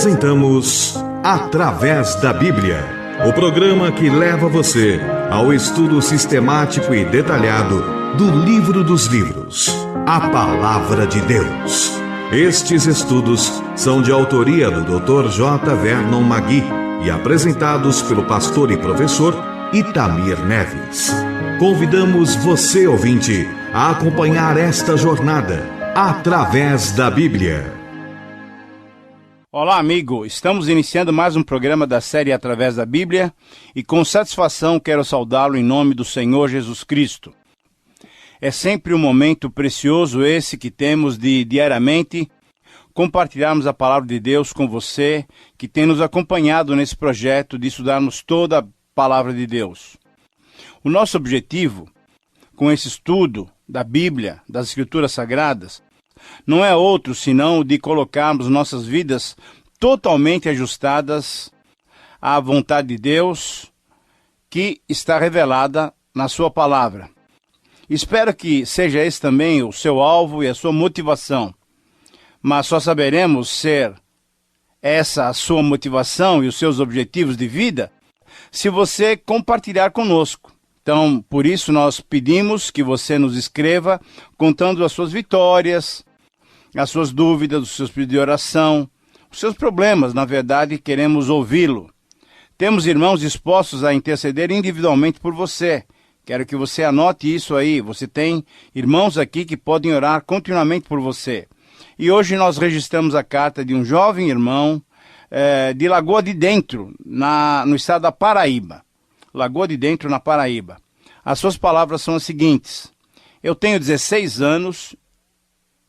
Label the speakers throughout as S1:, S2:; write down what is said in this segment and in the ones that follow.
S1: Apresentamos Através da Bíblia, o programa que leva você ao estudo sistemático e detalhado do livro dos livros, a Palavra de Deus. Estes estudos são de autoria do Dr. J. Vernon Magui e apresentados pelo pastor e professor Itamir Neves. Convidamos você, ouvinte, a acompanhar esta jornada através da Bíblia.
S2: Olá, amigo. Estamos iniciando mais um programa da série Através da Bíblia e com satisfação quero saudá-lo em nome do Senhor Jesus Cristo. É sempre um momento precioso esse que temos de diariamente compartilharmos a palavra de Deus com você que tem nos acompanhado nesse projeto de estudarmos toda a palavra de Deus. O nosso objetivo com esse estudo da Bíblia, das Escrituras Sagradas, não é outro senão o de colocarmos nossas vidas totalmente ajustadas à vontade de Deus que está revelada na sua palavra. Espero que seja esse também o seu alvo e a sua motivação, mas só saberemos ser essa a sua motivação e os seus objetivos de vida se você compartilhar conosco. Então, por isso nós pedimos que você nos escreva contando as suas vitórias, as suas dúvidas, os seus pedidos de oração, os seus problemas. Na verdade, queremos ouvi-lo. Temos irmãos dispostos a interceder individualmente por você. Quero que você anote isso aí. Você tem irmãos aqui que podem orar continuamente por você. E hoje nós registramos a carta de um jovem irmão de Lagoa de Dentro, no estado da Paraíba. Lagoa de Dentro, na Paraíba. As suas palavras são as seguintes: eu tenho 16 anos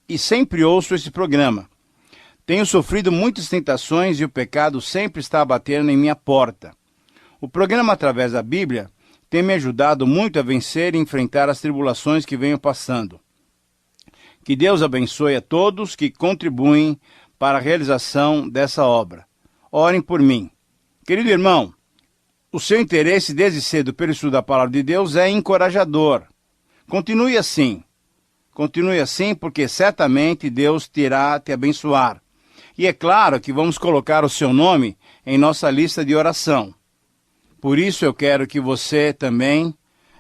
S2: e sempre ouço esse programa. Tenho sofrido muitas tentações e o pecado sempre está batendo em minha porta. O programa Através da Bíblia tem me ajudado muito a vencer e enfrentar as tribulações que venho passando. Que Deus abençoe a todos que contribuem para a realização dessa obra. Orem por mim. Querido irmão, o seu interesse desde cedo pelo estudo da Palavra de Deus é encorajador. Continue assim. Continue assim, porque certamente Deus irá te abençoar. E é claro que vamos colocar o seu nome em nossa lista de oração. Por isso eu quero que você também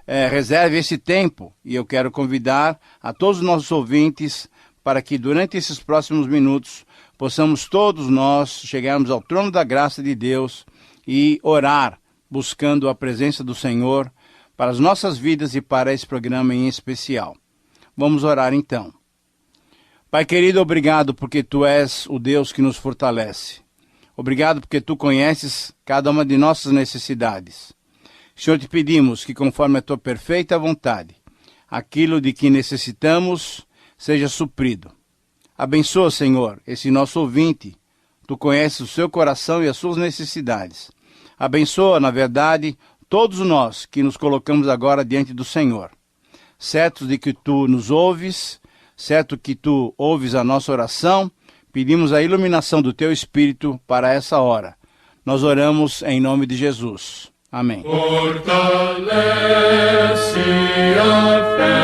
S2: reserve esse tempo. E eu quero convidar a todos os nossos ouvintes para que durante esses próximos minutos possamos todos nós chegarmos ao trono da graça de Deus e orar, buscando a presença do Senhor para as nossas vidas e para esse programa em especial. Vamos orar então. Pai querido, obrigado porque Tu és o Deus que nos fortalece. Obrigado porque Tu conheces cada uma de nossas necessidades. Senhor, te pedimos que conforme a Tua perfeita vontade, aquilo de que necessitamos seja suprido. Abençoa, Senhor, esse nosso ouvinte. Tu conheces o seu coração e as suas necessidades. Abençoa, na verdade, todos nós que nos colocamos agora diante do Senhor. Certos de que Tu nos ouves, certo que Tu ouves a nossa oração, pedimos a iluminação do Teu Espírito para essa hora. Nós oramos em nome de Jesus. Amém.
S3: Fortalece a fé,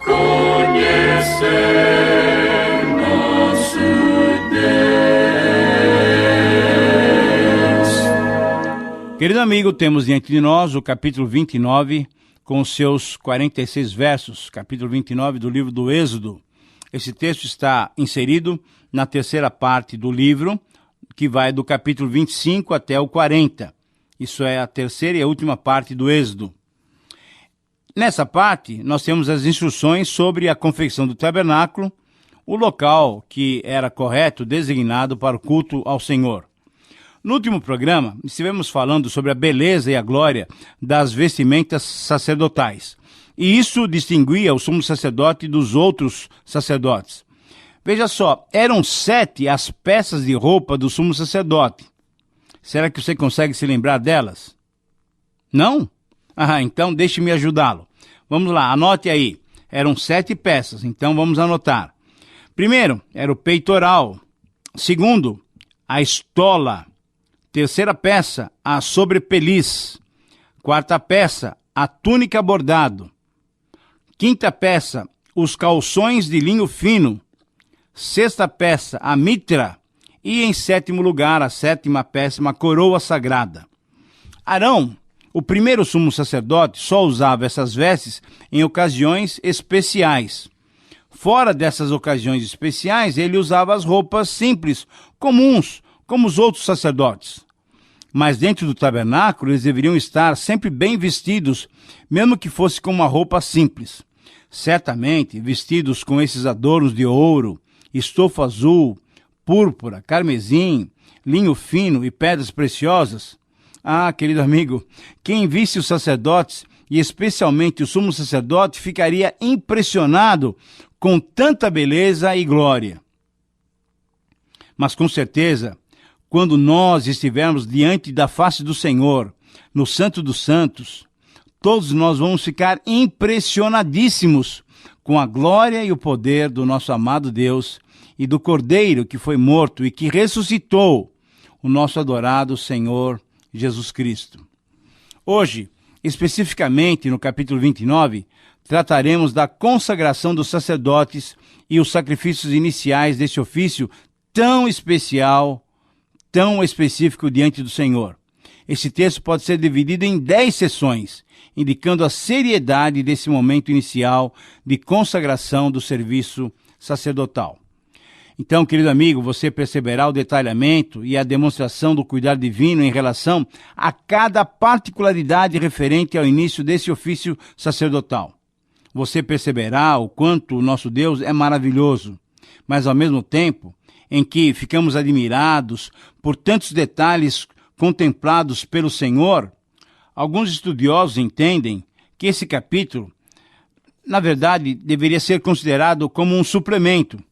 S3: conhecer nosso Deus.
S2: Querido amigo, temos diante de nós o capítulo 29, com os seus 46 versos, capítulo 29 do livro do Êxodo. Esse texto está inserido na terceira parte do livro, que vai do capítulo 25 até o 40. Isso é a terceira e a última parte do Êxodo. Nessa parte, nós temos as instruções sobre a confecção do tabernáculo, o local que era correto, designado para o culto ao Senhor. No último programa, estivemos falando sobre a beleza e a glória das vestimentas sacerdotais. E isso distinguia o sumo sacerdote dos outros sacerdotes. Veja só, eram 7 as peças de roupa do sumo sacerdote. Será que você consegue se lembrar delas? Não? Então deixe-me ajudá-lo. Vamos lá, anote aí. Eram 7 peças, então vamos anotar. Primeiro, era o peitoral. Segundo, a estola. Terceira peça, a sobrepeliz. Quarta peça, a túnica bordado. Quinta peça, os calções de linho fino. sexta peça, a mitra, e em sétimo lugar, a sétima peça, a coroa sagrada. Arão, o primeiro sumo sacerdote, só usava essas vestes em ocasiões especiais. Fora dessas ocasiões especiais, ele usava as roupas simples, comuns, como os outros sacerdotes. Mas dentro do tabernáculo, eles deveriam estar sempre bem vestidos, mesmo que fosse com uma roupa simples. Certamente, vestidos com esses adornos de ouro, estofo azul, púrpura, carmesim, linho fino e pedras preciosas. Ah, querido amigo, quem visse os sacerdotes, e especialmente o sumo sacerdote, ficaria impressionado com tanta beleza e glória. Mas com certeza, quando nós estivermos diante da face do Senhor, no Santo dos Santos, todos nós vamos ficar impressionadíssimos com a glória e o poder do nosso amado Deus e do Cordeiro que foi morto e que ressuscitou, o nosso adorado Senhor Jesus Cristo. Hoje, especificamente no capítulo 29, trataremos da consagração dos sacerdotes e os sacrifícios iniciais desse ofício tão especial, tão específico diante do Senhor. Esse texto pode ser dividido em 10 sessões, indicando a seriedade desse momento inicial de consagração do serviço sacerdotal. Então, querido amigo, você perceberá o detalhamento e a demonstração do cuidado divino em relação a cada particularidade referente ao início desse ofício sacerdotal. Você perceberá o quanto o nosso Deus é maravilhoso, mas ao mesmo tempo em que ficamos admirados por tantos detalhes contemplados pelo Senhor, alguns estudiosos entendem que esse capítulo, na verdade, deveria ser considerado como um suplemento,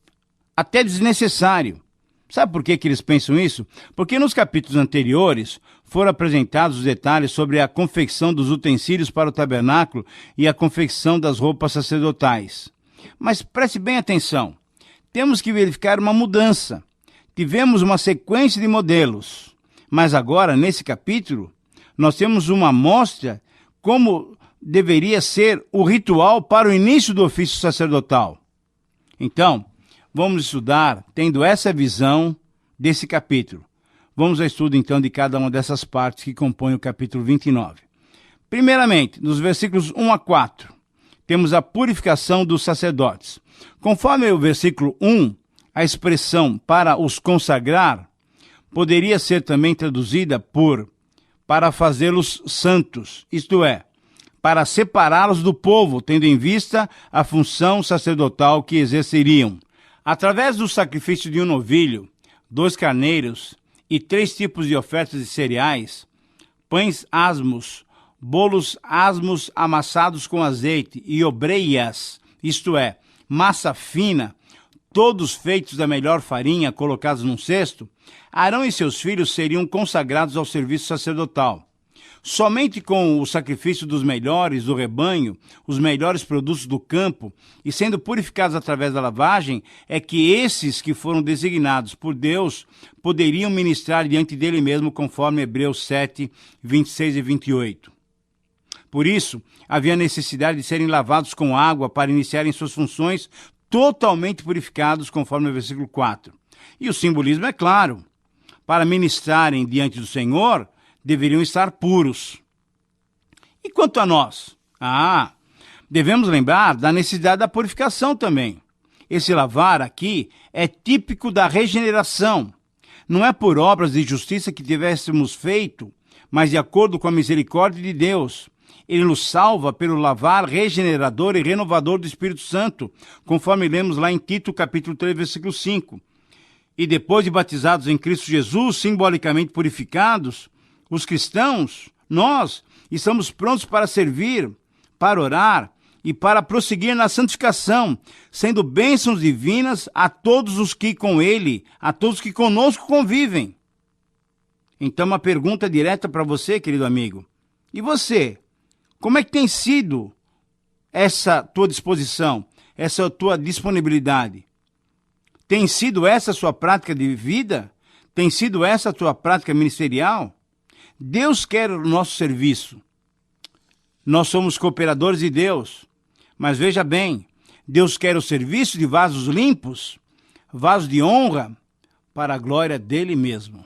S2: até desnecessário. Sabe por que eles pensam isso? Porque nos capítulos anteriores foram apresentados os detalhes sobre a confecção dos utensílios para o tabernáculo e a confecção das roupas sacerdotais. Mas preste bem atenção, temos que verificar uma mudança. Tivemos uma sequência de modelos, mas agora, nesse capítulo, nós temos uma amostra como deveria ser o ritual para o início do ofício sacerdotal. Então, vamos estudar tendo essa visão desse capítulo. Vamos ao estudo, então, de cada uma dessas partes que compõem o capítulo 29. Primeiramente, nos versículos 1 a 4, temos a purificação dos sacerdotes. Conforme o versículo 1, a expressão para os consagrar poderia ser também traduzida por para fazê-los santos, isto é, para separá-los do povo, tendo em vista a função sacerdotal que exerceriam. Através do sacrifício de um novilho, 2 carneiros e 3 tipos de ofertas de cereais, pães asmos, bolos asmos amassados com azeite e obreias, isto é, massa fina, todos feitos da melhor farinha, colocados num cesto, Arão e seus filhos seriam consagrados ao serviço sacerdotal. Somente com o sacrifício dos melhores do rebanho, os melhores produtos do campo, e sendo purificados através da lavagem, é que esses que foram designados por Deus poderiam ministrar diante dele mesmo, conforme Hebreus 7, 26 e 28. Por isso, havia necessidade de serem lavados com água para iniciarem suas funções totalmente purificados, conforme o versículo 4. E o simbolismo é claro. Para ministrarem diante do Senhor, deveriam estar puros. E quanto a nós? Devemos lembrar da necessidade da purificação também. Esse lavar aqui é típico da regeneração. Não é por obras de justiça que tivéssemos feito, mas de acordo com a misericórdia de Deus. Ele nos salva pelo lavar regenerador e renovador do Espírito Santo, conforme lemos lá em Tito, capítulo 3, versículo 5. E depois de batizados em Cristo Jesus, simbolicamente purificados, os cristãos, nós, estamos prontos para servir, para orar e para prosseguir na santificação, sendo bênçãos divinas a todos os que com Ele, a todos que conosco convivem. Então, uma pergunta direta para você, querido amigo. E você? Como é que tem sido essa tua disposição, essa tua disponibilidade? Tem sido essa a sua prática de vida? Tem sido essa a tua prática ministerial? Deus quer o nosso serviço. Nós somos cooperadores de Deus. Mas veja bem, Deus quer o serviço de vasos limpos, vaso de honra para a glória dele mesmo.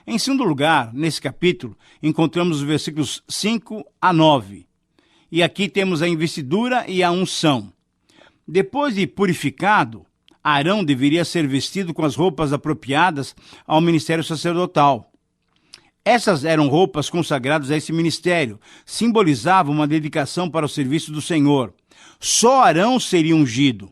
S2: Em segundo lugar, nesse capítulo, encontramos os versículos 5 a 9. E aqui temos a investidura e a unção. Depois de purificado, Arão deveria ser vestido com as roupas apropriadas ao ministério sacerdotal. Essas eram roupas consagradas a esse ministério, simbolizavam uma dedicação para o serviço do Senhor. Só Arão seria ungido,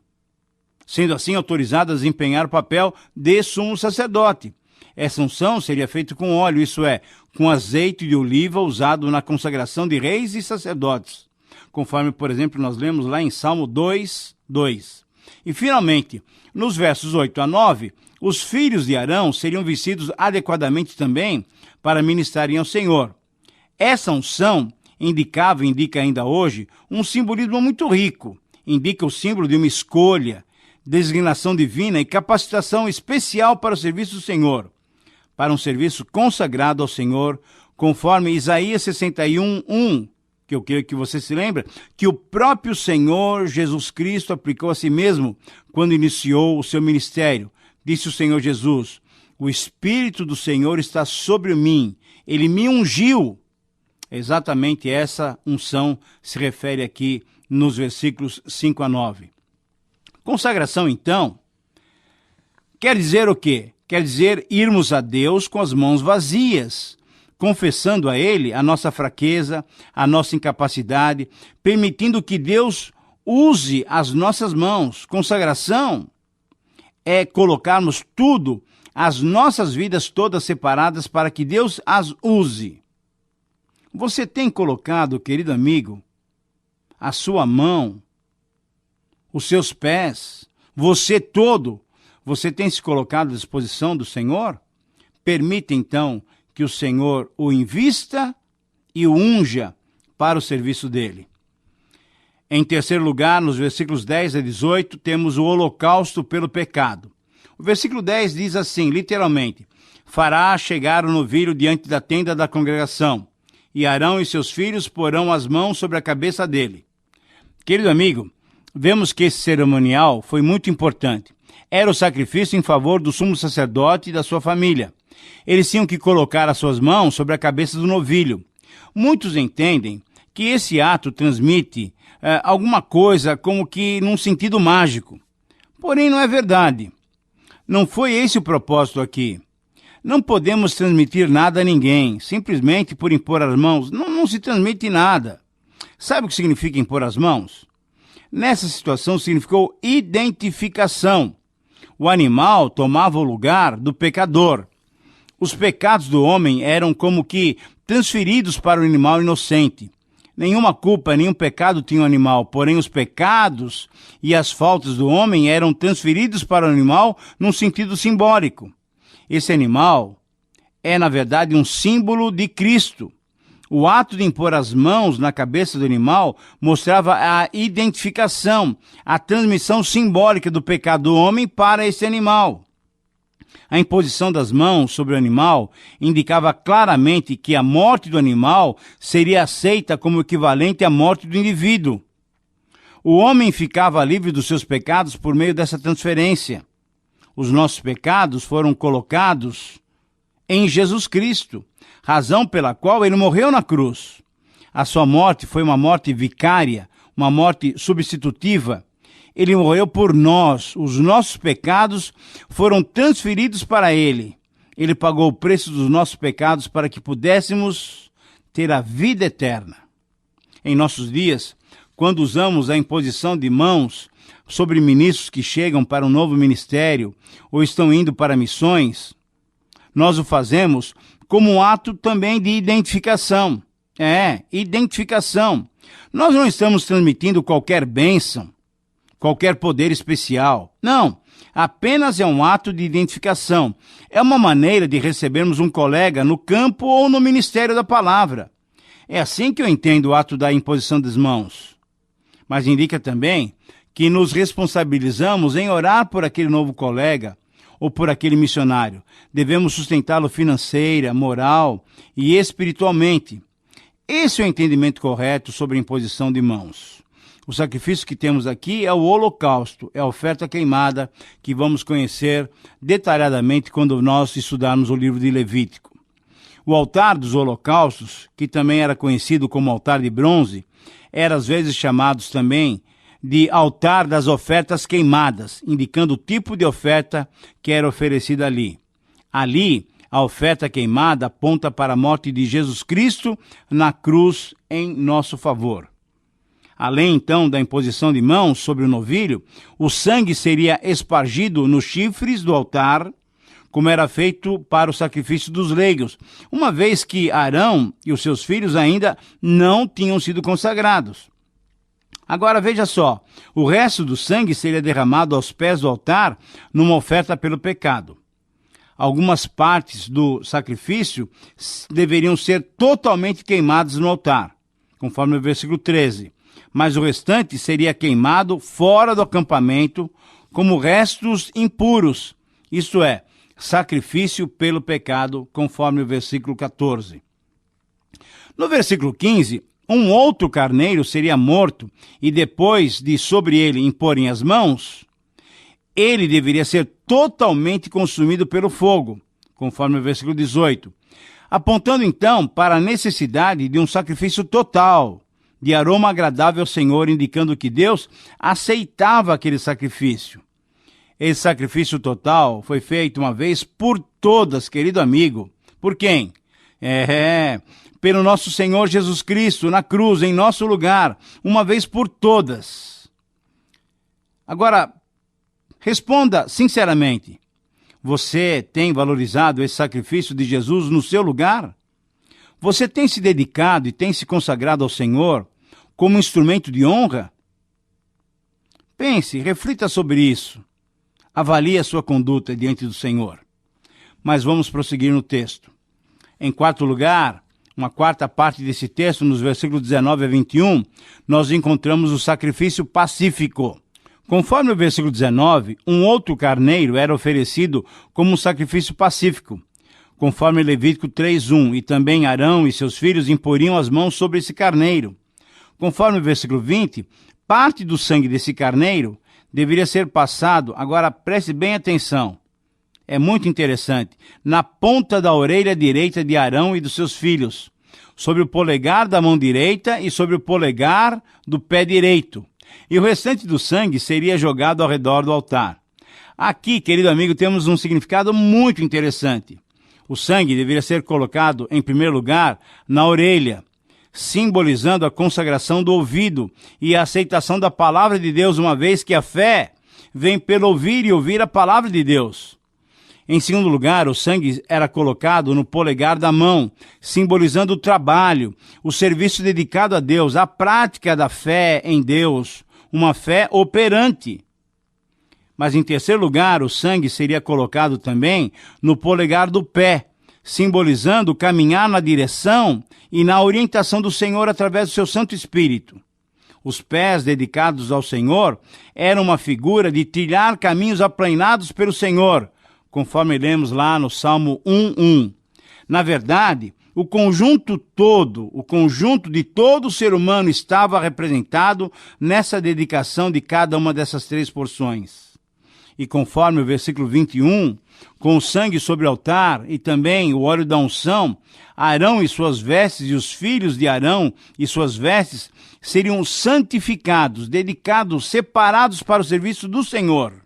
S2: sendo assim autorizado a desempenhar o papel de sumo sacerdote. Essa unção seria feita com óleo, isso é, com azeite de oliva usado na consagração de reis e sacerdotes, conforme, por exemplo, nós lemos lá em Salmo 2:2. E, finalmente, nos versos 8 a 9, os filhos de Arão seriam vestidos adequadamente também para ministrarem ao Senhor. Essa unção indicava e indica ainda hoje um simbolismo muito rico. Indica o símbolo de uma escolha, designação divina e capacitação especial para o serviço do Senhor, para um serviço consagrado ao Senhor, conforme Isaías 61:1, que eu quero que você se lembre, que o próprio Senhor Jesus Cristo aplicou a si mesmo quando iniciou o seu ministério. Disse o Senhor Jesus: o Espírito do Senhor está sobre mim, ele me ungiu. Exatamente essa unção se refere aqui nos versículos 5 a 9. Consagração, então, quer dizer o quê? Quer dizer irmos a Deus com as mãos vazias, confessando a Ele a nossa fraqueza, a nossa incapacidade, permitindo que Deus use as nossas mãos. Consagração é colocarmos tudo, as nossas vidas todas separadas para que Deus as use. Você tem colocado, querido amigo, a sua mão, os seus pés, você todo, você tem se colocado à disposição do Senhor? Permita então que o Senhor o invista e o unja para o serviço dele. Em terceiro lugar, nos versículos 10 a 18, temos o holocausto pelo pecado. O versículo 10 diz assim, literalmente: fará chegar o novilho diante da tenda da congregação, e Arão e seus filhos porão as mãos sobre a cabeça dele. Querido amigo, vemos que esse cerimonial foi muito importante. Era o sacrifício em favor do sumo sacerdote e da sua família. Eles tinham que colocar as suas mãos sobre a cabeça do novilho. Muitos entendem que esse ato transmite alguma coisa como que num sentido mágico. Porém, não é verdade. Não foi esse o propósito aqui. Não podemos transmitir nada a ninguém, simplesmente por impor as mãos. Não se transmite nada. Sabe o que significa impor as mãos? Nessa situação significou identificação. O animal tomava o lugar do pecador. Os pecados do homem eram como que transferidos para o animal inocente. Nenhuma culpa, nenhum pecado tinha o animal, porém os pecados e as faltas do homem eram transferidos para o animal num sentido simbólico. Esse animal é, na verdade, um símbolo de Cristo. O ato de impor as mãos na cabeça do animal mostrava a identificação, a transmissão simbólica do pecado do homem para esse animal. A imposição das mãos sobre o animal indicava claramente que a morte do animal seria aceita como equivalente à morte do indivíduo. O homem ficava livre dos seus pecados por meio dessa transferência. Os nossos pecados foram colocados em Jesus Cristo, razão pela qual ele morreu na cruz. A sua morte foi uma morte vicária, uma morte substitutiva. Ele morreu por nós, os nossos pecados foram transferidos para ele. Ele pagou o preço dos nossos pecados para que pudéssemos ter a vida eterna. Em nossos dias, quando usamos a imposição de mãos sobre ministros que chegam para um novo ministério ou estão indo para missões, nós o fazemos como um ato também de identificação. Identificação. Nós não estamos transmitindo qualquer bênção, qualquer poder especial. Não, apenas é um ato de identificação. É uma maneira de recebermos um colega no campo ou no ministério da palavra. É assim que eu entendo o ato da imposição das mãos. Mas indica também que nos responsabilizamos em orar por aquele novo colega ou por aquele missionário. Devemos sustentá-lo financeira, moral e espiritualmente. Esse é o entendimento correto sobre a imposição de mãos. O sacrifício que temos aqui é o holocausto, é a oferta queimada que vamos conhecer detalhadamente quando nós estudarmos o livro de Levítico. O altar dos holocaustos, que também era conhecido como altar de bronze, era às vezes chamado também de altar das ofertas queimadas, indicando o tipo de oferta que era oferecida ali. Ali, a oferta queimada aponta para a morte de Jesus Cristo na cruz em nosso favor. Além, então, da imposição de mãos sobre o novilho, o sangue seria espargido nos chifres do altar, como era feito para o sacrifício dos leigos, uma vez que Arão e os seus filhos ainda não tinham sido consagrados. Agora veja só, o resto do sangue seria derramado aos pés do altar numa oferta pelo pecado. Algumas partes do sacrifício deveriam ser totalmente queimadas no altar, conforme o versículo 13. Mas o restante seria queimado fora do acampamento como restos impuros, isto é, sacrifício pelo pecado, conforme o versículo 14. No versículo 15, um outro carneiro seria morto e depois de sobre ele imporem as mãos, ele deveria ser totalmente consumido pelo fogo, conforme o versículo 18, apontando então para a necessidade de um sacrifício total, de aroma agradável ao Senhor, indicando que Deus aceitava aquele sacrifício. Esse sacrifício total foi feito uma vez por todas, querido amigo. Por quem? Pelo nosso Senhor Jesus Cristo, na cruz, em nosso lugar, uma vez por todas. Agora, responda sinceramente, você tem valorizado esse sacrifício de Jesus no seu lugar? Você tem se dedicado e tem se consagrado ao Senhor como instrumento de honra? Pense, reflita sobre isso. Avalie a sua conduta diante do Senhor. Mas vamos prosseguir no texto. Em quarto lugar, uma quarta parte desse texto, nos versículos 19 a 21, nós encontramos o sacrifício pacífico. Conforme o versículo 19, um outro carneiro era oferecido como um sacrifício pacífico, conforme Levítico 3:1, e também Arão e seus filhos imporiam as mãos sobre esse carneiro. Conforme o versículo 20, parte do sangue desse carneiro deveria ser passado, agora preste bem atenção, é muito interessante, na ponta da orelha direita de Arão e dos seus filhos, sobre o polegar da mão direita e sobre o polegar do pé direito. E o restante do sangue seria jogado ao redor do altar. Aqui, querido amigo, temos um significado muito interessante. O sangue deveria ser colocado, em primeiro lugar, na orelha, simbolizando a consagração do ouvido e a aceitação da palavra de Deus, uma vez que a fé vem pelo ouvir e ouvir a palavra de Deus. Em segundo lugar, o sangue era colocado no polegar da mão, simbolizando o trabalho, o serviço dedicado a Deus, a prática da fé em Deus, uma fé operante. Mas em terceiro lugar, o sangue seria colocado também no polegar do pé, simbolizando caminhar na direção e na orientação do Senhor através do seu Santo Espírito. Os pés dedicados ao Senhor eram uma figura de trilhar caminhos aplanados pelo Senhor, conforme lemos lá no Salmo 1:1. Na verdade, o conjunto de todo o ser humano estava representado nessa dedicação de cada uma dessas três porções. E conforme o versículo 21, com o sangue sobre o altar e também o óleo da unção, Arão e suas vestes e os filhos de Arão e suas vestes seriam santificados, dedicados, separados para o serviço do Senhor.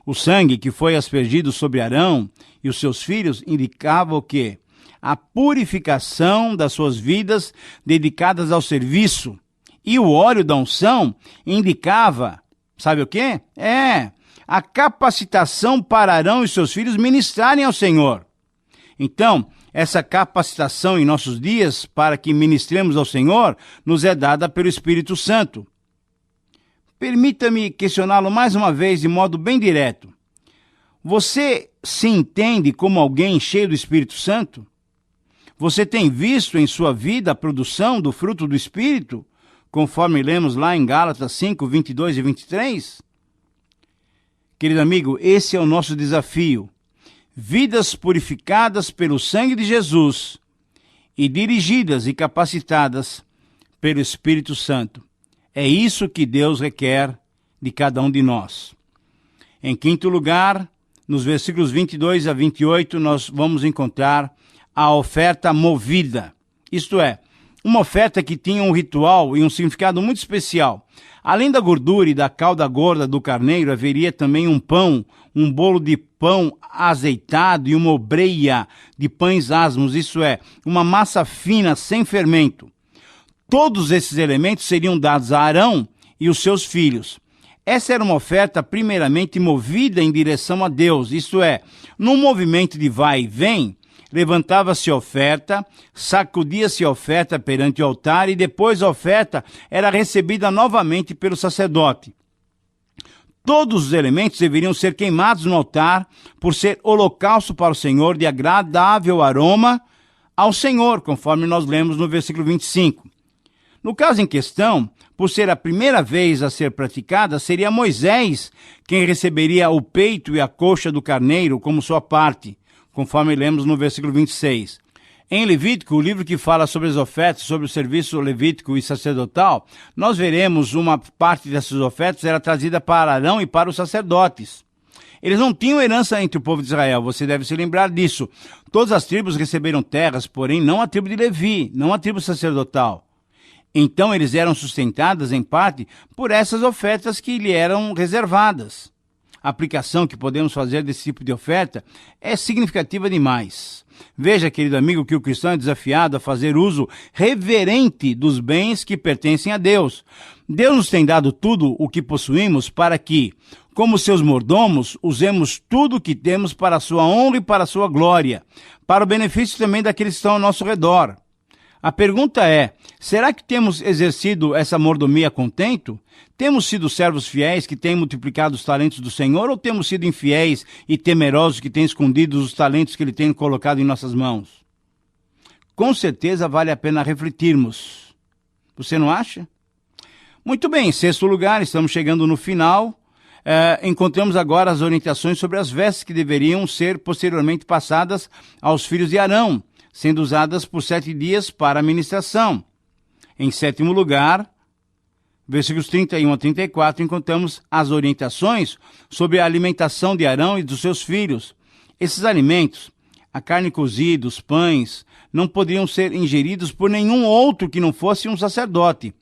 S2: O sangue que foi aspergido sobre Arão e os seus filhos indicava o quê? A purificação das suas vidas dedicadas ao serviço. E o óleo da unção indicava, sabe o quê? A capacitação para Arão e seus filhos ministrarem ao Senhor. Então, essa capacitação em nossos dias para que ministremos ao Senhor nos é dada pelo Espírito Santo. Permita-me questioná-lo mais uma vez de modo bem direto. Você se entende como alguém cheio do Espírito Santo? Você tem visto em sua vida a produção do fruto do Espírito, conforme lemos lá em Gálatas 5, 22 e 23? Querido amigo, esse é o nosso desafio. Vidas purificadas pelo sangue de Jesus e dirigidas e capacitadas pelo Espírito Santo. É isso que Deus requer de cada um de nós. Em quinto lugar, nos versículos 22 a 28, nós vamos encontrar a oferta movida. Isto é, uma oferta que tinha um ritual e um significado muito especial. Além da gordura e da cauda gorda do carneiro, haveria também um pão, um bolo de pão azeitado e uma obreia de pães asmos, isso é, uma massa fina sem fermento. Todos esses elementos seriam dados a Arão e os seus filhos. Essa era uma oferta primeiramente movida em direção a Deus, isto é, num movimento de vai e vem, levantava-se a oferta, sacudia-se a oferta perante o altar e depois a oferta era recebida novamente pelo sacerdote. Todos os elementos deveriam ser queimados no altar por ser holocausto para o Senhor de agradável aroma ao Senhor, conforme nós lemos no versículo 25. No caso em questão, por ser a primeira vez a ser praticada, seria Moisés quem receberia o peito e a coxa do carneiro como sua parte, conforme lemos no versículo 26. Em Levítico, o livro que fala sobre as ofertas, sobre o serviço levítico e sacerdotal, nós veremos uma parte dessas ofertas era trazida para Arão e para os sacerdotes. Eles não tinham herança entre o povo de Israel, você deve se lembrar disso. Todas as tribos receberam terras, porém não a tribo de Levi, não a tribo sacerdotal. Então eles eram sustentados em parte por essas ofertas que lhe eram reservadas. A aplicação que podemos fazer desse tipo de oferta é significativa demais. Veja, querido amigo, que o cristão é desafiado a fazer uso reverente dos bens que pertencem a Deus. Deus nos tem dado tudo o que possuímos para que, como seus mordomos, usemos tudo o que temos para a sua honra e para a sua glória, para o benefício também daqueles que estão ao nosso redor. A pergunta é, será que temos exercido essa mordomia a contento? Temos sido servos fiéis que têm multiplicado os talentos do Senhor ou temos sido infiéis e temerosos que têm escondido os talentos que Ele tem colocado em nossas mãos? Com certeza vale a pena refletirmos. Você não acha? Muito bem, em sexto lugar, estamos chegando no final. Encontramos agora as orientações sobre as vestes que deveriam ser posteriormente passadas aos filhos de Arão, sendo usadas por 7 dias para a ministração. Em sétimo lugar, versículos 31 a 34, encontramos as orientações sobre a alimentação de Arão e dos seus filhos. Esses alimentos, a carne cozida, os pães, não poderiam ser ingeridos por nenhum outro que não fosse um sacerdote,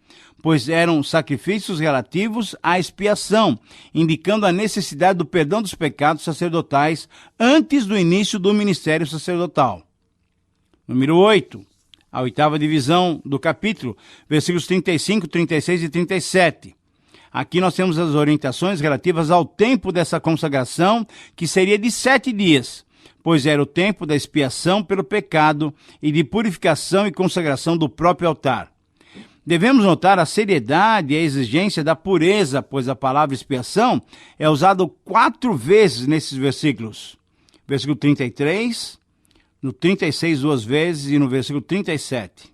S2: pois eram sacrifícios relativos à expiação, indicando a necessidade do perdão dos pecados sacerdotais antes do início do ministério sacerdotal. Número 8, a 8ª divisão do capítulo, versículos 35, 36 e 37. Aqui nós temos as orientações relativas ao tempo dessa consagração, que seria de 7 dias, pois era o tempo da expiação pelo pecado e de purificação e consagração do próprio altar. Devemos notar a seriedade e a exigência da pureza, pois a palavra expiação é usada 4 vezes nesses versículos. Versículo 33, no 36 2 vezes e no versículo 37.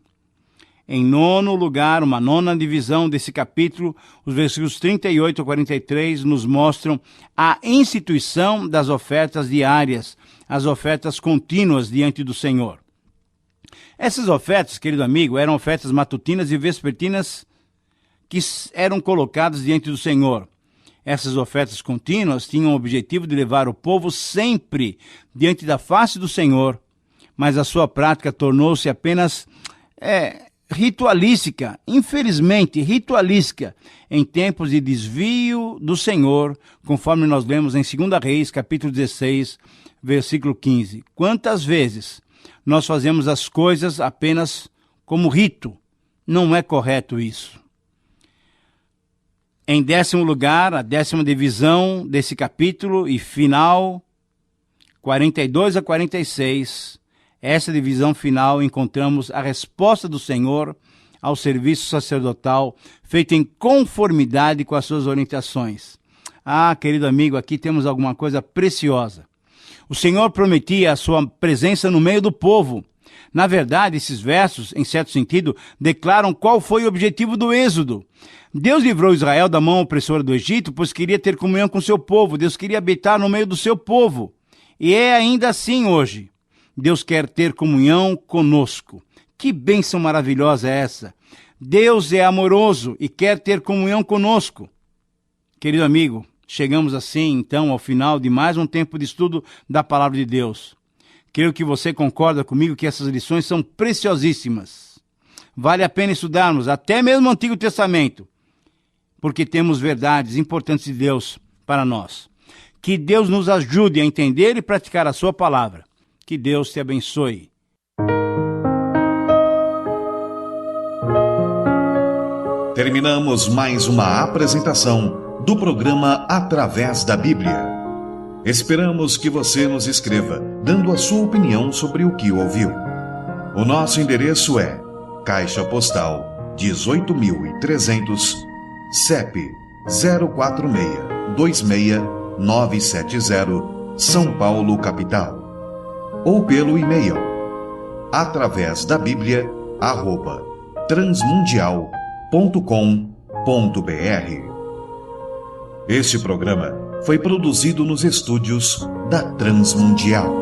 S2: Em nono lugar, uma nona divisão desse capítulo, os versículos 38 a 43 nos mostram a instituição das ofertas diárias, as ofertas contínuas diante do Senhor. Essas ofertas, querido amigo, eram ofertas matutinas e vespertinas que eram colocadas diante do Senhor. Essas ofertas contínuas tinham o objetivo de levar o povo sempre diante da face do Senhor, mas a sua prática tornou-se apenas ritualística, infelizmente ritualística, em tempos de desvio do Senhor, conforme nós lemos em 2 Reis, capítulo 16, versículo 15. Quantas vezes nós fazemos as coisas apenas como rito? Não é correto isso. Em 10º lugar, a 10ª divisão desse capítulo e final, 42 a 46, essa divisão final encontramos a resposta do Senhor ao serviço sacerdotal, feito em conformidade com as suas orientações. Ah, querido amigo, aqui temos alguma coisa preciosa. O Senhor prometia a sua presença no meio do povo. Na verdade, esses versos, em certo sentido, declaram qual foi o objetivo do êxodo. Deus livrou Israel da mão opressora do Egito, pois queria ter comunhão com seu povo. Deus queria habitar no meio do seu povo. E é ainda assim hoje. Deus quer ter comunhão conosco. Que bênção maravilhosa é essa! Deus é amoroso e quer ter comunhão conosco. Querido amigo, chegamos assim, então, ao final de mais um tempo de estudo da Palavra de Deus. Creio que você concorda comigo que essas lições são preciosíssimas. Vale a pena estudarmos até mesmo o Antigo Testamento, porque temos verdades importantes de Deus para nós. Que Deus nos ajude a entender e praticar a sua palavra. Que Deus te abençoe.
S1: Terminamos mais uma apresentação do programa Através da Bíblia. Esperamos que você nos escreva, dando a sua opinião sobre o que ouviu. O nosso endereço é Caixa Postal 18.300, CEP 046-26970, São Paulo, capital. Ou pelo e-mail atravésdabiblia@transmundial.com.br. Este programa foi produzido nos estúdios da Transmundial.